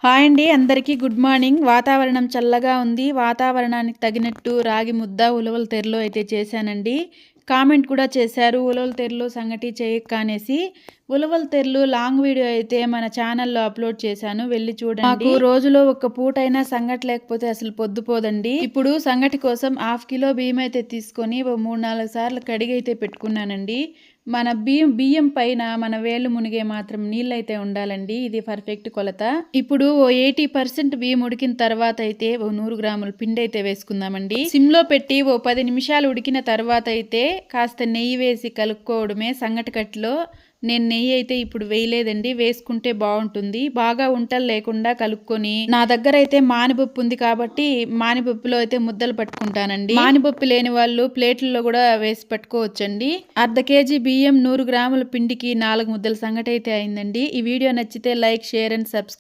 Hi అండి, అందరికీ good morning. వాతావరణం చల్లగా ఉంది. వాతావరణానికి తగినట్టు రాగి ముద్ద ఉలవల తెరలో అయితే చేశానండి. కామెంట్ కూడా చేశారు, ఉలవల తెరలో సంగటి చేయక్క అనేసి. ఉలవల తెరలు లాంగ్ వీడియో అయితే మన ఛానల్లో అప్లోడ్ చేశాను, వెళ్ళి చూడండి. మాకు రోజులో ఒక్క పూటైనా సంగటి లేకపోతే అసలు పొద్దుపోదండి. ఇప్పుడు సంగటి కోసం 1/2 కిలో బియ్యం అయితే తీసుకొని 3-4 సార్లు కడిగి అయితే పెట్టుకున్నానండి. మన బియ్యం పైన మన వేళ్ళు మునిగే మాత్రం నీళ్ళైతే ఉండాలండి. ఇది పర్ఫెక్ట్ కొలత. ఇప్పుడు 80% బియ్యం ఉడికిన తర్వాత అయితే 100 గ్రాముల పిండి అయితే వేసుకుందామండి. సిమ్ లో పెట్టి 10 నిమిషాలు ఉడికిన తర్వాత అయితే కాస్త నెయ్యి వేసి కలుపుకోవడమే. సంగటి కట్టులో నేను నెయ్యి అయితే ఇప్పుడు వేయలేదండి, వేసుకుంటే బాగుంటుంది. బాగా ఉంటలు లేకుండా కలుపుకొని, నా దగ్గర అయితే మానిపప్పు ఉంది కాబట్టి మానిపప్పులో అయితే ముద్దలు పట్టుకుంటానండి. మానిపప్పు లేని వాళ్ళు ప్లేట్లలో కూడా వేసి పట్టుకోవచ్చండి. 1/2 కేజీ బియ్యం 100 గ్రాముల పిండికి 4 ముద్దల సంగటి అయితే అయిందండి. ఈ వీడియో నచ్చితే లైక్, షేర్ అండ్ సబ్స్క్రైబ్.